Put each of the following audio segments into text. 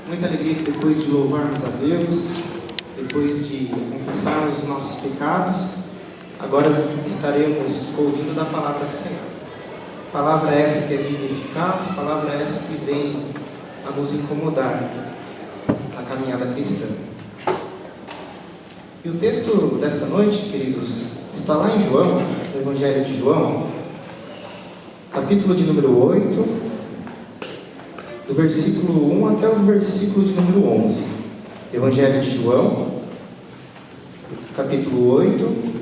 Muita alegria que depois de louvarmos a Deus, depois de confessarmos os nossos pecados, agora estaremos ouvindo da palavra do Senhor. Palavra essa que é viva e eficaz, palavra essa que vem a nos incomodar na caminhada cristã. E o texto desta noite, queridos, está lá em João, no Evangelho de João, capítulo de número 8, do versículo 1 até o versículo de número 11. Evangelho de João, capítulo 8,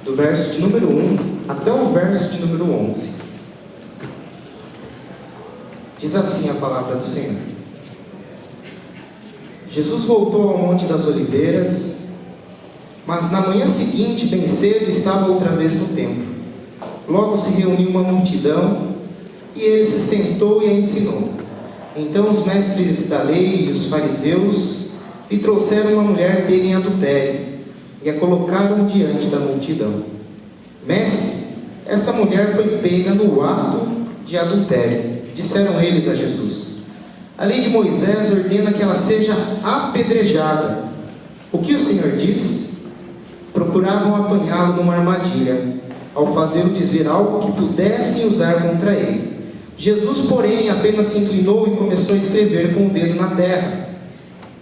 do verso de número 1 até o verso de número 11. Diz assim a palavra do Senhor. Jesus voltou ao Monte das Oliveiras, mas na manhã seguinte, bem cedo, estava outra vez no templo. Logo se reuniu uma multidão, e ele se sentou e a ensinou. Então os mestres da lei e os fariseus lhe trouxeram uma mulher pega em adultério, e a colocaram diante da multidão. Mestre, esta mulher foi pega no ato de adultério. Disseram eles a Jesus: a lei de Moisés ordena que ela seja apedrejada. O que o Senhor diz? Procuravam apanhá-lo numa armadilha, ao fazê-lo dizer algo que pudessem usar contra ele. Jesus, porém, apenas se inclinou e começou a escrever com o dedo na terra.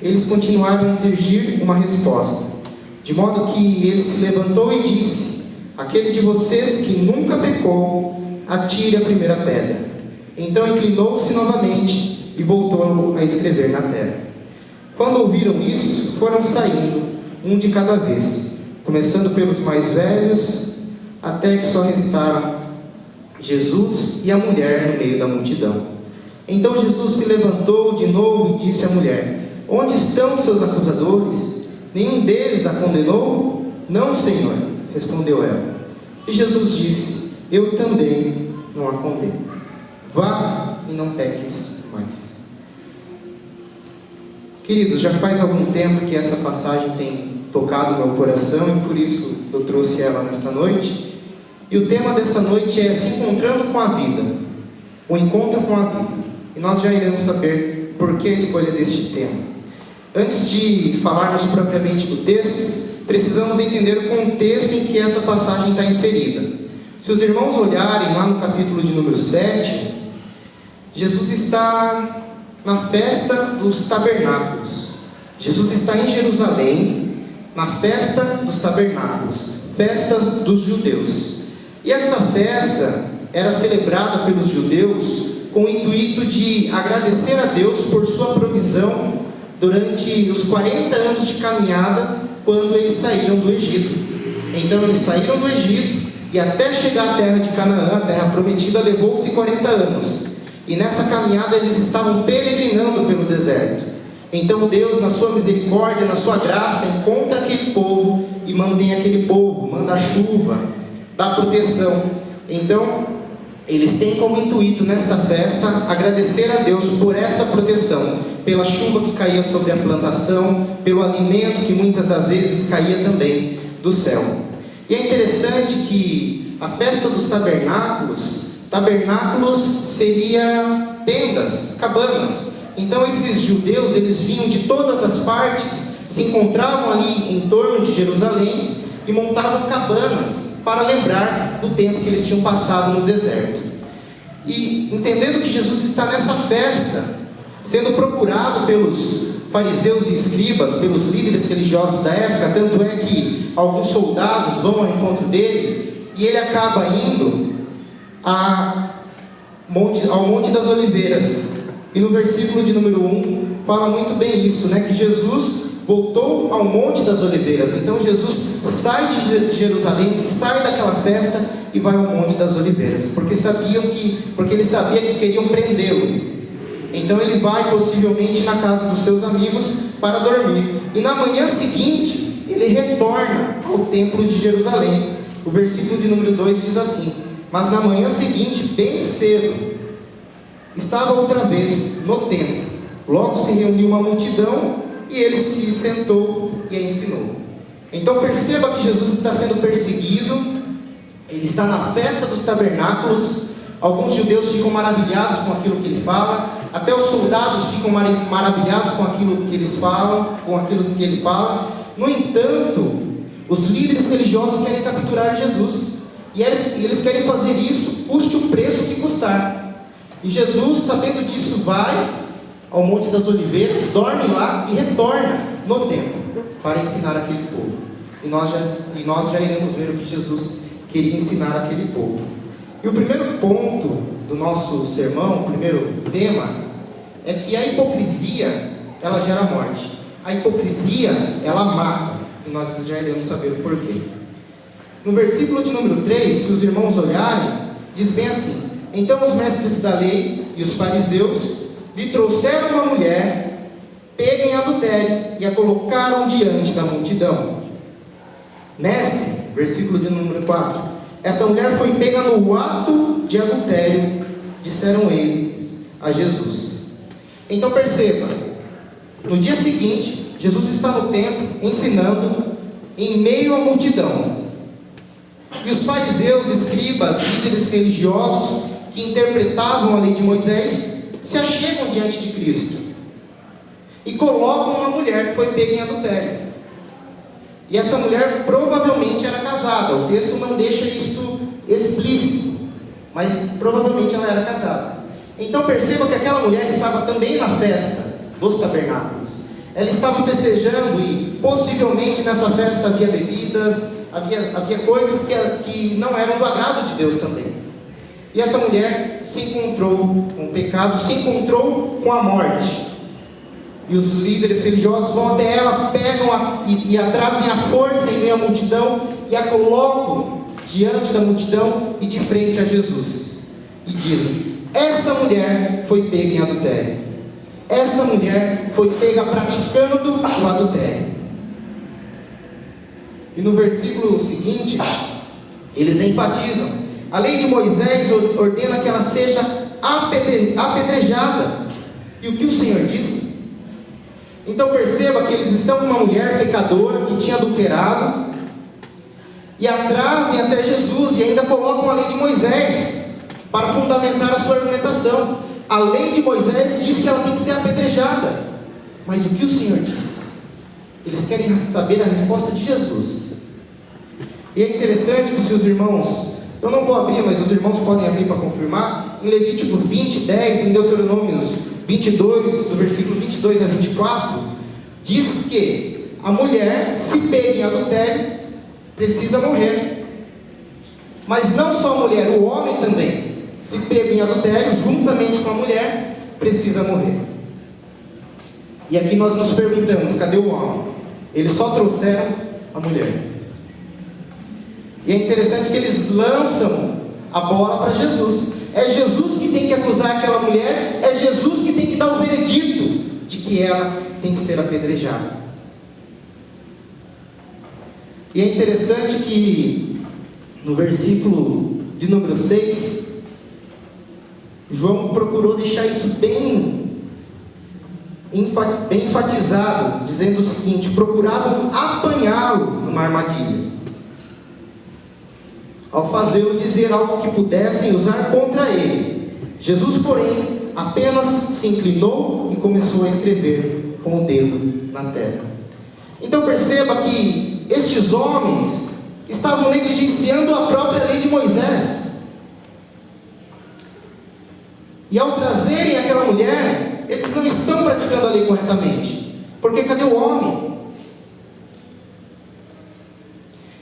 Eles continuaram a exigir uma resposta, de modo que ele se levantou e disse: aquele de vocês que nunca pecou, atire a primeira pedra. Então inclinou-se novamente e voltou a escrever na terra. Quando ouviram isso, foram saindo, um de cada vez, começando pelos mais velhos, até que só restaram Jesus e a mulher no meio da multidão. Então Jesus se levantou de novo e disse à mulher: onde estão seus acusadores? Nenhum deles a condenou? Não, Senhor, respondeu ela. E Jesus disse: eu também não a condeno. Vá e não peques mais. Queridos, já faz algum tempo que essa passagem tem tocado o meu coração e por isso eu trouxe ela nesta noite. E o tema desta noite é se encontrando com a vida, o encontro com a vida. E nós já iremos saber por que a escolha deste tema. Antes de falarmos propriamente do texto, precisamos entender o contexto em que essa passagem está inserida. Se os irmãos olharem lá no capítulo de número 7, Jesus está na festa dos tabernáculos. Jesus está em Jerusalém, na festa dos tabernáculos, festa dos judeus. E esta festa era celebrada pelos judeus com o intuito de agradecer a Deus por sua provisão durante os 40 anos de caminhada, quando eles saíram do Egito. Então eles saíram do Egito e até chegar à terra de Canaã, a terra prometida, levou-se 40 anos. E nessa caminhada eles estavam peregrinando pelo deserto. Então Deus, na sua misericórdia, na sua graça, encontra aquele povo e mantém aquele povo, manda a chuva, dá proteção. Então eles têm como intuito nesta festa agradecer a Deus por esta proteção, pela chuva que caía sobre a plantação, pelo alimento que muitas das vezes caía também do céu. E é interessante que a festa dos tabernáculos seria tendas, cabanas. Então esses judeus, eles vinham de todas as partes, se encontravam ali em torno de Jerusalém e montavam cabanas para lembrar do tempo que eles tinham passado no deserto. E entendendo que Jesus está nessa festa, sendo procurado pelos fariseus e escribas, pelos líderes religiosos da época, tanto é que alguns soldados vão ao encontro dele, e ele acaba indo ao Monte das Oliveiras. E no versículo de número 1 fala muito bem isso, né? Que Jesus voltou ao Monte das Oliveiras. Então Jesus sai de Jerusalém, sai daquela festa e vai ao Monte das Oliveiras, porque ele sabia que queriam prendê-lo. Então ele vai possivelmente na casa dos seus amigos para dormir. E na manhã seguinte ele retorna ao templo de Jerusalém. O versículo de número 2 diz assim: mas na manhã seguinte, bem cedo, estava outra vez no templo. Logo se reuniu uma multidão e ele se sentou e a ensinou. Então perceba que Jesus está sendo perseguido. Ele está na festa dos tabernáculos, Alguns judeus ficam maravilhados com aquilo que ele fala, até os soldados ficam maravilhados com aquilo que eles falam, com aquilo que ele fala. No entanto, os líderes religiosos querem capturar Jesus, e eles querem fazer isso, custe o preço que custar. E Jesus, sabendo disso, vai ao Monte das Oliveiras, dorme lá e retorna no templo para ensinar aquele povo. E nós já iremos ver o que Jesus queria ensinar aquele povo. E o primeiro ponto do nosso sermão, o primeiro tema, é que a hipocrisia, ela gera morte. A hipocrisia, ela mata. E nós já iremos saber o porquê. No versículo de número 3, se os irmãos olharem, diz bem assim: então os mestres da lei e os fariseus lhe trouxeram uma mulher pega em adultério e a colocaram diante da multidão. Mestre, versículo de número 4, esta mulher foi pega no ato de adultério, disseram eles a Jesus. Então perceba, no dia seguinte, Jesus está no templo, ensinando, em meio à multidão. E os fariseus, escribas, líderes religiosos, que interpretavam a lei de Moisés, se achegam diante de Cristo. E colocam uma mulher que foi pega em adultério. E essa mulher provavelmente era casada. O texto não deixa isto explícito, mas provavelmente ela era casada. Então perceba que aquela mulher estava também na festa dos tabernáculos. Ela estava festejando e possivelmente nessa festa havia bebidas, havia coisas que não eram do agrado de Deus também. E essa mulher se encontrou com o pecado, se encontrou com a morte. E os líderes religiosos vão até ela, pegam e a trazem à força em meio à multidão e a colocam diante da multidão e de frente a Jesus. E dizem: esta mulher foi pega em adultério. Esta mulher foi pega praticando o adultério. E no versículo seguinte, eles enfatizam: a lei de Moisés ordena que ela seja apedrejada. E o que o Senhor diz? Então perceba que eles estão com uma mulher pecadora que tinha adulterado, e a trazem até Jesus e ainda colocam a lei de Moisés para fundamentar a sua argumentação. A lei de Moisés diz que ela tem que ser apedrejada. Mas o que o Senhor diz? Eles querem saber a resposta de Jesus. E é interessante que se os irmãos, eu não vou abrir, mas os irmãos podem abrir para confirmar, em Levítico 20, 10, em Deuteronômios 22, do versículo 22 a 24, diz que a mulher, se pega em adultério, precisa morrer. Mas não só a mulher, o homem também, se pega em adultério, juntamente com a mulher, precisa morrer. E aqui nós nos perguntamos: cadê o homem? Eles só trouxeram a mulher. E é interessante que eles lançam a bola para Jesus. É Jesus que tem que acusar aquela mulher, é Jesus que tem que dar o veredito de que ela tem que ser apedrejada. E é interessante que no versículo de número 6, João procurou deixar isso bem enfatizado, dizendo o seguinte: procuravam apanhá-lo numa armadilha, ao fazê-lo dizer algo que pudessem usar contra ele. Jesus, porém, apenas se inclinou e começou a escrever com o dedo na terra. Então perceba que estes homens estavam negligenciando a própria lei de Moisés. E ao trazerem aquela mulher, eles não estão praticando a lei corretamente. Porque cadê o homem?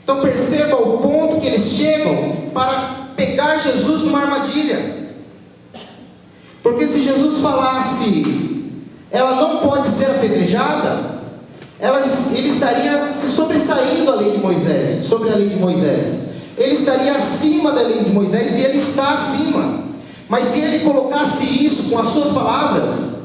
Então perceba o ponto que eles chegam para pegar Jesus numa armadilha. Porque se Jesus falasse, ela não pode ser apedrejada, ele estaria se sobressaindo a lei de Moisés, sobre a lei de Moisés. Ele estaria acima da lei de Moisés, e ele está acima. Mas se ele colocasse isso com as suas palavras,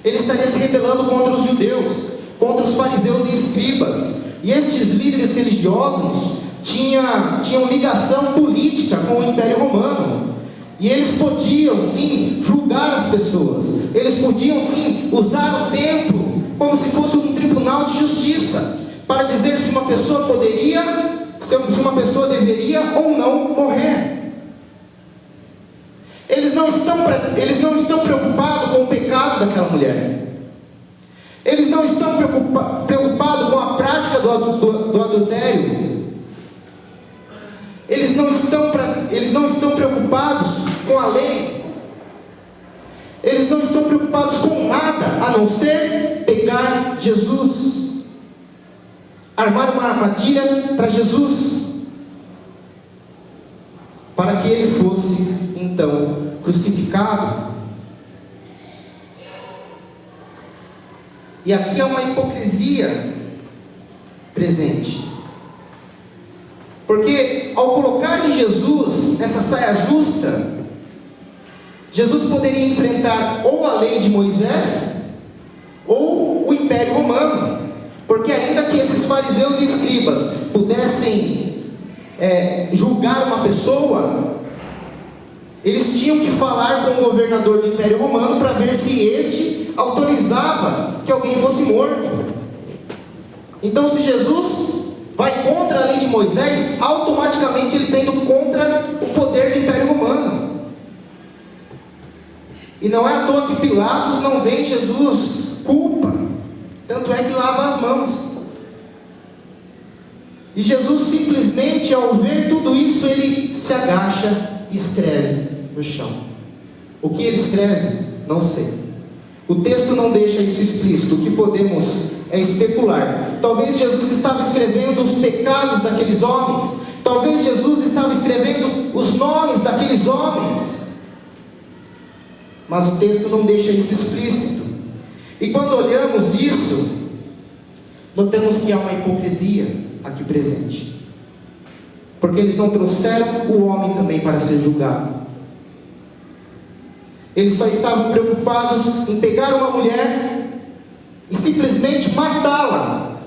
ele estaria se rebelando contra os judeus, contra os fariseus e escribas. E estes líderes religiosos tinham ligação política com o Império Romano. E eles podiam sim julgar as pessoas. Eles podiam sim usar o templo como se fosse um tribunal de justiça, para dizer se uma pessoa deveria ou não morrer. Eles não estão preocupados com o pecado daquela mulher. Eles não estão preocupados com a prática do adultério. Eles não estão preocupados com a lei. Eles não estão preocupados com nada, a não ser pegar Jesus, armar uma armadilha para Jesus, para que ele fosse então crucificado. E aqui é uma hipocrisia presente, porque ao colocar em Jesus essa saia justa, Jesus poderia enfrentar ou a lei de Moisés ou o Império Romano, porque ainda que esses fariseus e escribas pudessem julgar uma pessoa, eles tinham que falar com o governador do Império Romano para ver se este autorizava que alguém fosse morto. Então, se Jesus vai contra a lei de Moisés, automaticamente ele está indo contra o poder do Império Romano. E não é à toa que Pilatos não vê em Jesus culpa, tanto é que lava as mãos. E Jesus simplesmente, ao ver tudo isso, ele se agacha e escreve no chão. O que ele escreve? Não sei. O texto não deixa isso explícito. O que podemos é especular. Talvez Jesus estava escrevendo os pecados daqueles homens. Talvez Jesus estava escrevendo os nomes daqueles homens. Mas o texto não deixa isso explícito. E quando olhamos isso, notamos que há uma hipocrisia aqui presente. Porque eles não trouxeram o homem também para ser julgado. Eles só estavam preocupados em pegar uma mulher e simplesmente matá-la,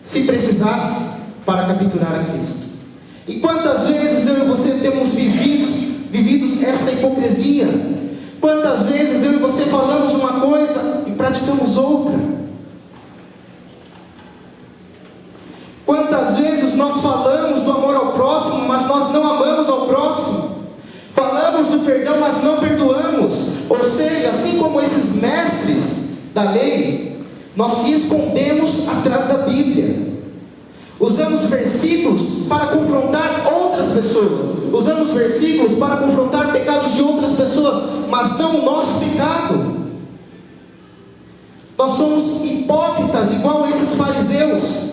se precisasse, para capturar a Cristo. E quantas vezes eu e você temos vivido essa hipocrisia? Quantas vezes eu e você falamos uma coisa e praticamos outra? Quantas vezes nós falamos do amor ao próximo, mas nós não amamos ao próximo? Falamos do perdão, mas não perdoamos. Ou seja, assim como esses mestres da lei, nós se escondemos atrás da Bíblia. Usamos versículos para confrontar outras pessoas. Usamos versículos para confrontar pecados de outras pessoas, mas não o nosso pecado. Nós somos hipócritas, igual a esses fariseus.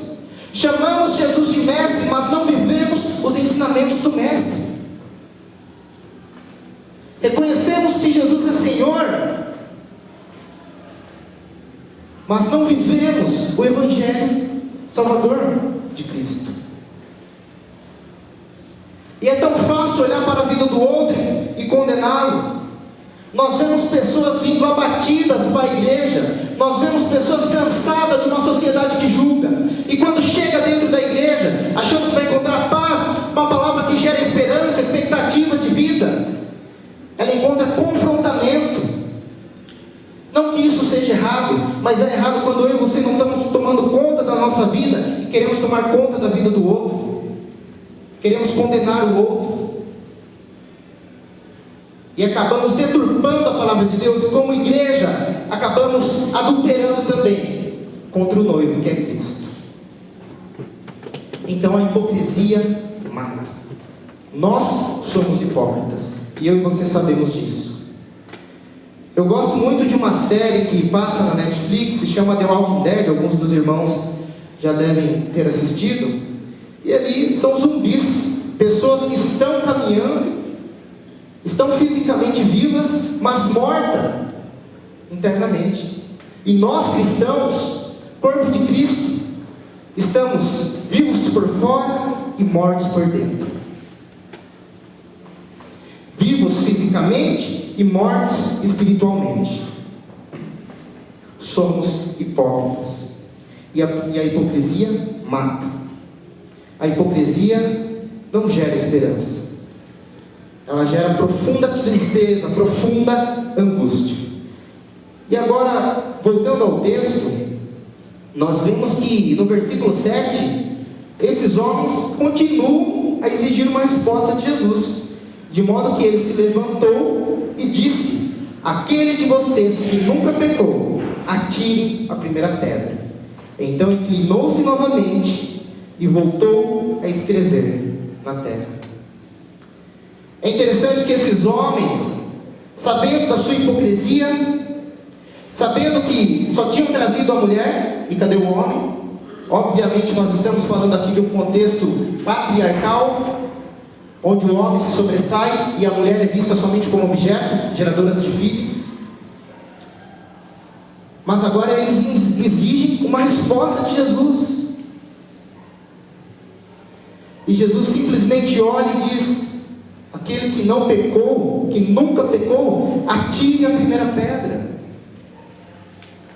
Chamamos Jesus de mestre, mas não vivemos os ensinamentos do mestre. Reconhecemos que Jesus é Senhor, mas não vivemos o Evangelho Salvador de Cristo. E é tão fácil olhar para a vida do outro e condená-lo. Nós vemos pessoas vindo abatidas para a igreja. Nós vemos pessoas cansadas de uma sociedade que julga. E quando chega dentro da igreja, achando que vai encontrar paz, uma palavra que gera esperança, expectativa de vida, ela encontra confrontamento. Não que isso seja errado, mas é errado quando eu e você não estamos tomando conta da nossa vida e queremos tomar conta da vida do outro. Queremos condenar o outro. E acabamos deturpando a palavra de Deus, e como igreja, acabamos adulterando também contra o noivo, que é Cristo. Então a hipocrisia mata. Nós somos hipócritas, e eu e você sabemos disso. Eu gosto muito de uma série que passa na Netflix, se chama The Walking Dead, alguns dos irmãos já devem ter assistido. E ali são zumbis, pessoas que estão caminhando, estão fisicamente vivas, mas mortas internamente. E nós cristãos, corpo de Cristo, estamos vivos por fora e mortos por dentro. Vivos fisicamente e mortos espiritualmente. Somos hipócritas. E a hipocrisia mata. A hipocrisia não gera esperança. Ela gera profunda tristeza, profunda angústia. E agora, voltando ao texto, nós vemos que no versículo 7, esses homens continuam a exigir uma resposta de Jesus. De modo que ele se levantou e disse: aquele de vocês que nunca pecou, atire a primeira pedra. Então inclinou-se novamente e voltou a escrever na terra. É interessante que esses homens, sabendo da sua hipocrisia, sabendo que só tinham trazido a mulher, e cadê o homem? Obviamente nós estamos falando aqui de um contexto patriarcal, onde o homem se sobressai e a mulher é vista somente como objeto, geradora de filhos. Mas agora eles exigem uma resposta de Jesus. E Jesus simplesmente olha e diz: aquele que não pecou, que nunca pecou, atire a primeira pedra.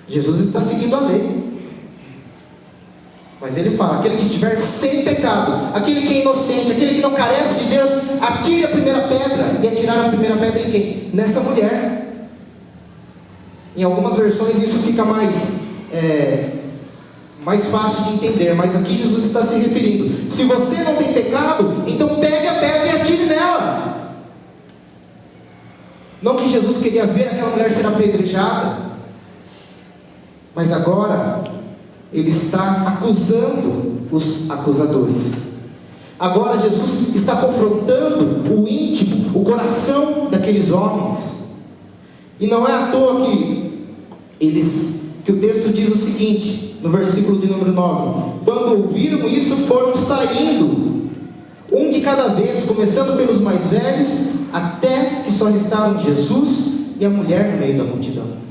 Jesus está seguindo a lei. Mas ele fala: aquele que estiver sem pecado, aquele que é inocente, aquele que não carece de Deus, atire a primeira pedra. E atirar a primeira pedra em quem? Nessa mulher. Em algumas versões isso fica mais fácil de entender, mas aqui Jesus está se referindo: se você não tem pecado, então pegue a pedra e atire nela. Não que Jesus queria ver aquela mulher ser apedrejada, mas agora ele está acusando os acusadores. Agora Jesus está confrontando o íntimo, o coração daqueles homens. E não é à toa que o texto diz o seguinte, no versículo de número 9: quando ouviram isso, foram saindo, um de cada vez, começando pelos mais velhos, até que só restaram Jesus e a mulher no meio da multidão.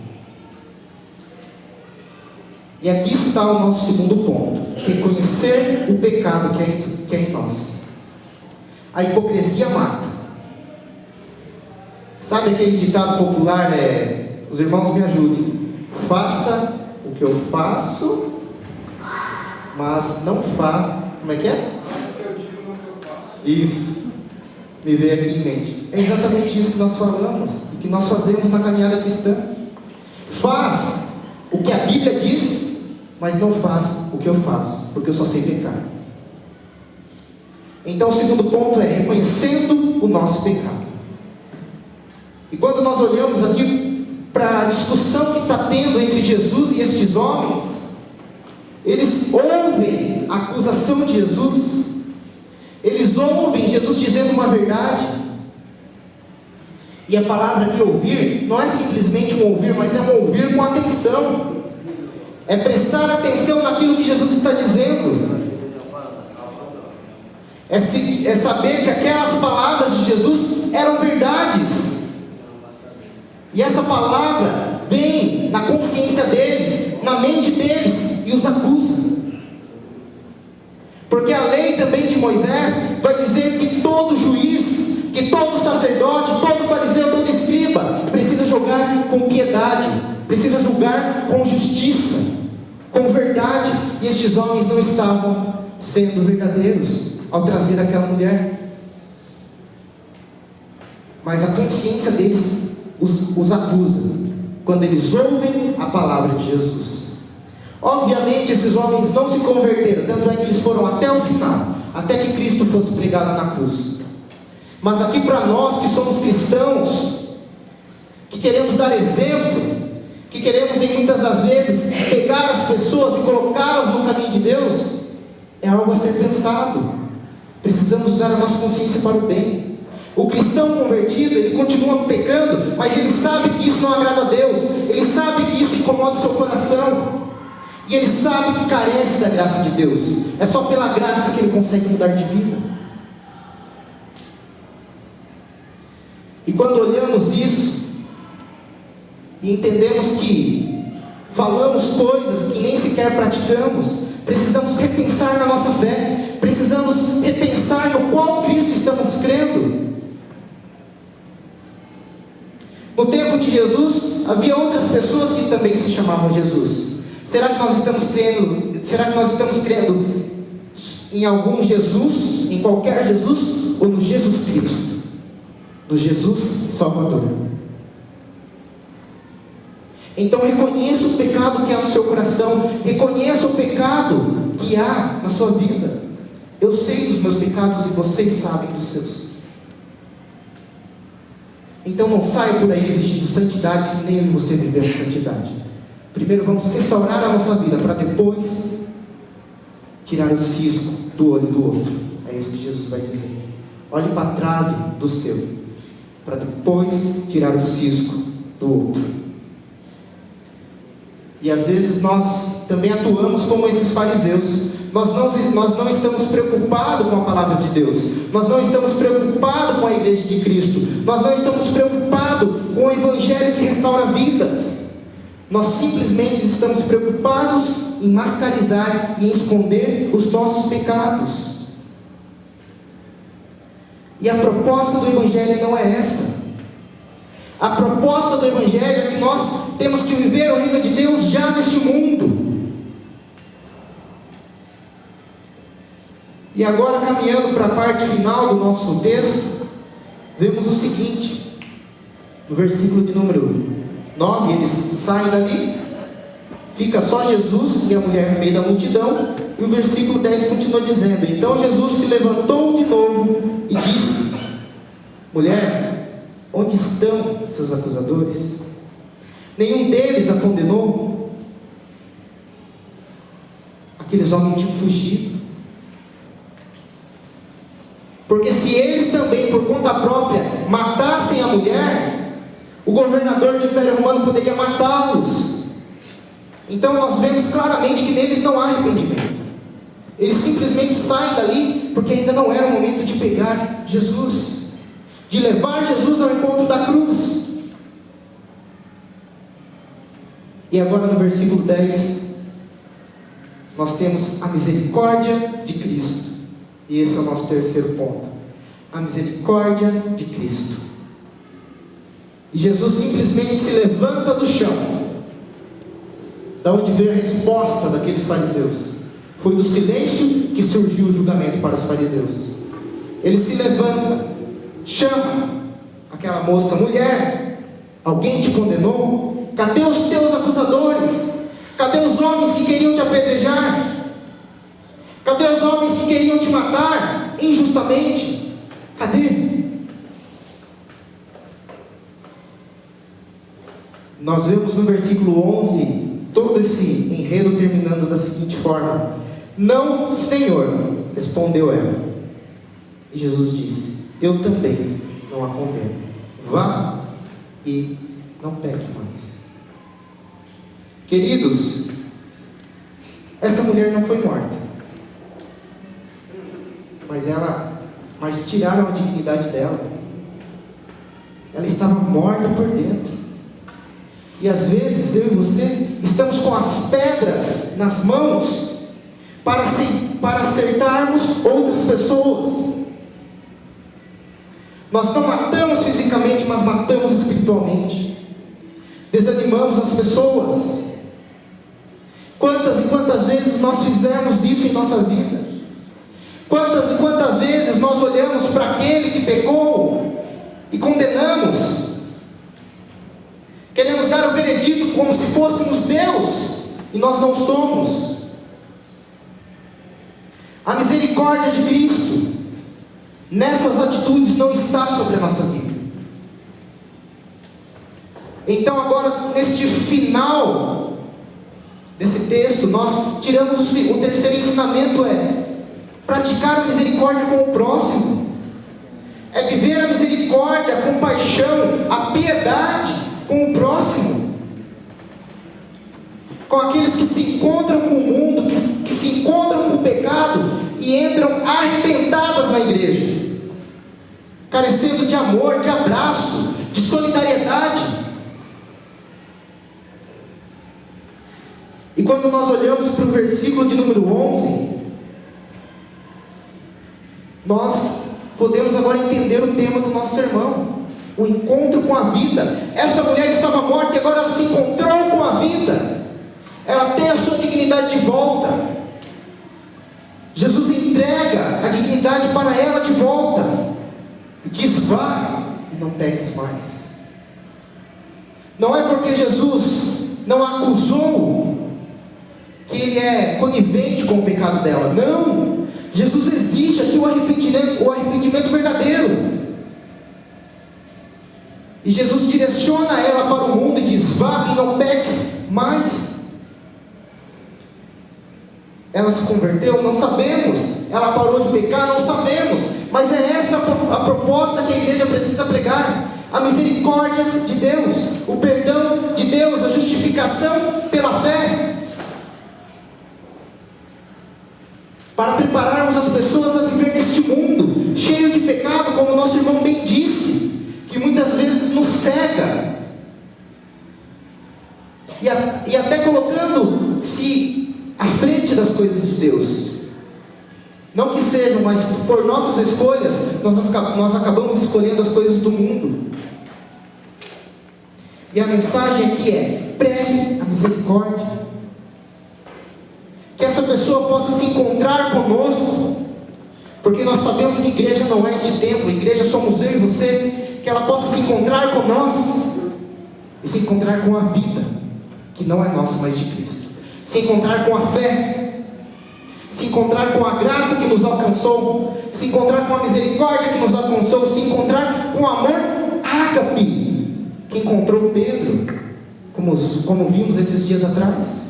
E aqui está o nosso segundo ponto: reconhecer o pecado que é em nós. A hipocrisia mata. Sabe aquele ditado popular, os irmãos me ajudem: faça o que eu faço, mas não faça. Como é que é? Isso, me veio aqui em mente. É exatamente isso que nós falamos, e que nós fazemos na caminhada cristã. Faz o que a Bíblia diz, mas não faz o que eu faço, porque eu só sei pecar. Então o segundo ponto é reconhecendo o nosso pecado. E quando nós olhamos aqui para a discussão que está tendo entre Jesus e estes homens, eles ouvem a acusação de Jesus, eles ouvem Jesus dizendo uma verdade. E a palavra que ouvir não é simplesmente um ouvir, mas é um ouvir com atenção. É prestar atenção naquilo que Jesus está dizendo. É saber que aquelas palavras de Jesus eram verdades. E essa palavra vem na consciência deles, na mente deles, e os acusa. Porque a lei também de Moisés vai dizer que todo juiz, que todo sacerdote, todo fariseu, todo escriba precisa julgar com piedade, precisa julgar com justiça, com verdade. E estes homens não estavam sendo verdadeiros ao trazer aquela mulher. Mas a consciência deles os acusa quando eles ouvem a palavra de Jesus. Obviamente esses homens não se converteram, tanto é que eles foram até o final, até que Cristo fosse pregado na cruz. Mas aqui para nós que somos cristãos, que queremos dar exemplo, que queremos em muitas das vezes pegar as pessoas e colocá-las no caminho de Deus, é algo a ser pensado. Precisamos usar a nossa consciência para o bem. O cristão convertido, ele continua pecando, mas ele sabe que isso não agrada a Deus, ele sabe que isso incomoda o seu coração, e ele sabe que carece da graça de Deus. É só pela graça que ele consegue mudar de vida. E quando olhamos isso e entendemos que falamos coisas que nem sequer praticamos, precisamos repensar na nossa fé, precisamos repensar no qual Cristo estamos crendo. No tempo de Jesus, havia outras pessoas que também se chamavam Jesus. Será que nós estamos crendo em algum Jesus, em qualquer Jesus, ou no Jesus Cristo, no Jesus Salvador? Então reconheça o pecado que há no seu coração, reconheça o pecado que há na sua vida. Eu sei dos meus pecados e vocês sabem dos seus. Então não saia por aí exigindo santidade, se nem eu e você vivemos santidade. Primeiro vamos restaurar a nossa vida, para depois tirar o cisco do olho do outro. É isso que Jesus vai dizer. Olhe para a trave do seu, para depois tirar o cisco do outro. E às vezes nós também atuamos como esses fariseus. Nós não estamos preocupados com a palavra de Deus. Nós não estamos preocupados com a igreja de Cristo. Nós não estamos preocupados com o evangelho que restaura vidas. Nós simplesmente estamos preocupados em mascarizar e em esconder os nossos pecados. E a proposta do evangelho não é essa. A proposta do evangelho é que nós temos que viver o reino de Deus já neste mundo. E agora, caminhando para a parte final do nosso texto, vemos o seguinte, no versículo de número 9, eles saem dali, fica só Jesus e a mulher no meio da multidão, e o versículo 10 continua dizendo: então Jesus se levantou de novo e disse: mulher, onde estão seus acusadores? Nenhum deles a condenou? Aqueles homens tinham fugido. Porque se eles também, por conta própria, matassem a mulher, o governador do Império Romano poderia matá-los. Então nós vemos claramente que neles não há arrependimento. Eles simplesmente saem dali, porque ainda não era o momento de pegar Jesus, de levar Jesus ao encontro da cruz. E agora no versículo 10, nós temos a misericórdia de Cristo. E esse é o nosso terceiro ponto. A misericórdia de Cristo. E Jesus simplesmente se levanta do chão. Da onde veio a resposta daqueles fariseus? Foi do silêncio que surgiu o julgamento para os fariseus. Ele se levanta, chama aquela moça: mulher, alguém te condenou? Cadê os teus acusadores? Cadê os homens que queriam te apedrejar? Cadê os homens que queriam te matar injustamente? Cadê? Nós vemos no versículo 11 todo esse enredo terminando da seguinte forma: não, Senhor, respondeu ela. E Jesus disse: eu também não a condeno. Vá e não peque mais. Queridos, essa mulher não foi morta. Mas tiraram a dignidade dela. Ela estava morta por dentro. E às vezes eu e você estamos com as pedras nas mãos para acertarmos outras pessoas. Nós não matamos fisicamente, mas matamos espiritualmente. Desanimamos as pessoas. Quantas e quantas vezes nós fizemos isso em nossa vida? Quantas e quantas vezes nós olhamos para aquele que pecou e condenamos? Queremos dar o veredito como se fôssemos Deus, e nós não somos. A misericórdia de Cristo nessas atitudes não está sobre a nossa vida. Então agora, neste final desse texto, nós tiramos o terceiro ensinamento: é praticar a misericórdia com o próximo, é viver a misericórdia, a compaixão, a piedade com o próximo, com aqueles que se encontram com o mundo, que se encontram com o pecado e entram arrebentadas na igreja, carecendo de amor, de abraço, de solidariedade. E quando nós olhamos para o versículo de número 11, nós podemos agora entender o tema do nosso sermão: o encontro com a vida. Esta mulher estava morta e agora ela se encontrou com a vida. Ela tem a sua dignidade de volta. Jesus entrega a dignidade para ela de volta e diz: vá e não peques mais. Não é porque Jesus não a acusou que ele é conivente com o pecado dela. Não. Jesus exige aqui o arrependimento verdadeiro. E Jesus direciona ela para o mundo e diz: vá e não peques mais. Ela se converteu? Não sabemos. Ela parou de pecar? Não sabemos. Mas é esta a proposta que a igreja precisa pregar: a misericórdia de Deus, o perdão de Deus, a justificação pela fé, para prepararmos as pessoas a viver neste mundo cheio de pecado, como o nosso irmão bem disse, que muitas vezes nos cega, e até colocando-se à frente das coisas de Deus. Não que sejam, mas por nossas escolhas, nós acabamos escolhendo as coisas do mundo. E a mensagem aqui é: pregue a misericórdia. Que essa pessoa possa se encontrar conosco, porque nós sabemos que igreja não é este templo, igreja somos eu e você. Que ela possa se encontrar com nós, e se encontrar com a vida, que não é nossa, mas de Cristo. Se encontrar com a fé, se encontrar com a graça que nos alcançou, se encontrar com a misericórdia que nos alcançou, se encontrar com o amor ágape, que encontrou Pedro, como vimos esses dias atrás.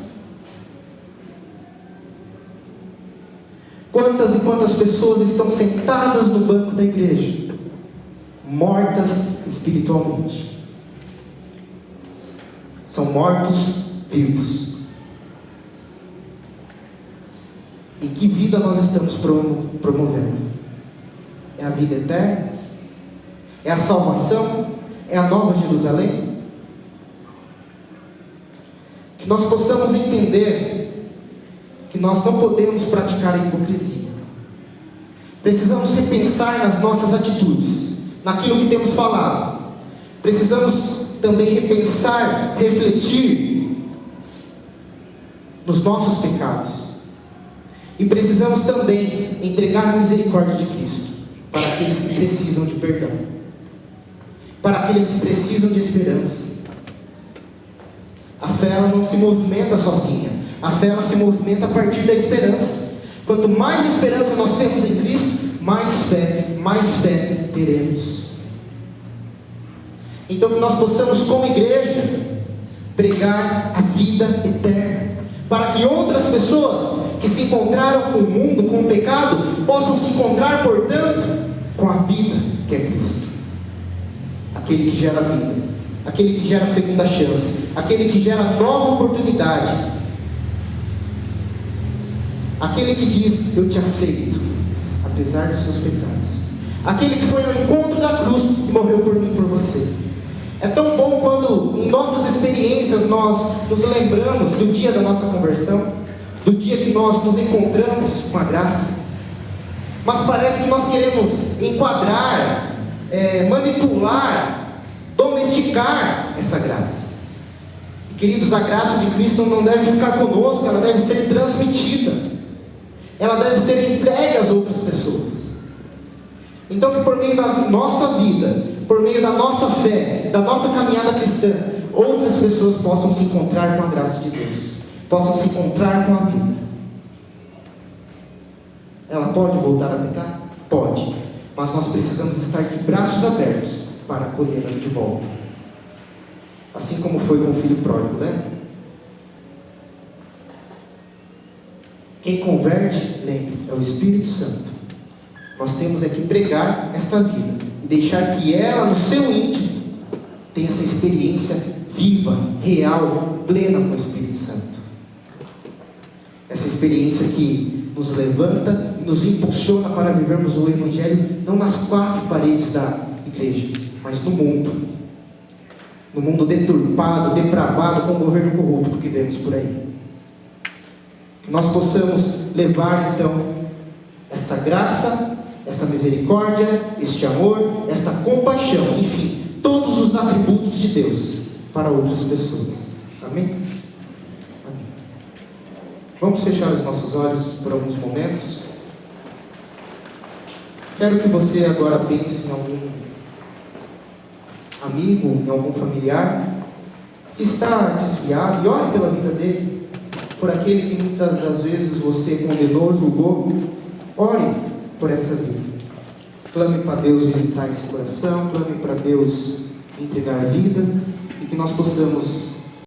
Quantas e quantas pessoas estão sentadas no banco da igreja, mortas espiritualmente? São mortos vivos. E que vida nós estamos promovendo? É a vida eterna? É a salvação? É a nova Jerusalém? Que nós possamos entender que nós não podemos praticar a hipocrisia. Precisamos repensar nas nossas atitudes, naquilo que temos falado. Precisamos também repensar, refletir nos nossos pecados. E precisamos também entregar a misericórdia de Cristo para aqueles que precisam de perdão, para aqueles que precisam de esperança. A fé, ela não se movimenta sozinha. A fé, ela se movimenta a partir da esperança. Quanto mais esperança nós temos em Cristo, mais fé teremos. Então que nós possamos, como igreja, pregar a vida eterna, para que outras pessoas que se encontraram com o mundo, com o pecado, possam se encontrar, portanto, com a vida que é Cristo. Aquele que gera vida, aquele que gera segunda chance, aquele que gera nova oportunidade, aquele que diz: eu te aceito, apesar dos seus pecados, aquele que foi no encontro da cruz e morreu por mim e por você. É tão bom quando em nossas experiências nós nos lembramos do dia da nossa conversão, do dia que nós nos encontramos com a graça. Mas parece que nós queremos enquadrar, manipular, domesticar essa graça. E, queridos, a graça de Cristo não deve ficar conosco, ela deve ser transmitida, ela deve ser entregue às outras pessoas. Então que por meio da nossa vida, por meio da nossa fé, da nossa caminhada cristã, outras pessoas possam se encontrar com a graça de Deus, possam se encontrar com a vida. Ela pode voltar a pecar? Pode. Mas nós precisamos estar de braços abertos para acolhê-la de volta. Assim como foi com o filho pródigo, né? Quem converte, lembre, é o Espírito Santo. Nós temos que pregar esta vida e deixar que ela, no seu íntimo, tenha essa experiência viva, real, plena com o Espírito Santo. Essa experiência que nos levanta e nos impulsiona para vivermos o Evangelho não nas quatro paredes da igreja, mas no mundo deturpado, depravado, com o governo corrupto que vemos por aí. Que nós possamos levar então essa graça, essa misericórdia, este amor, esta compaixão, enfim, todos os atributos de Deus para outras pessoas. Amém? Amém. Vamos fechar os nossos olhos por alguns momentos. Quero que você agora pense em algum amigo, em algum familiar que está desviado, e ore pela vida dele, por aquele que muitas das vezes você condenou, julgou. Ore por essa vida. Clame para Deus visitar esse coração, clame para Deus entregar vida e que nós possamos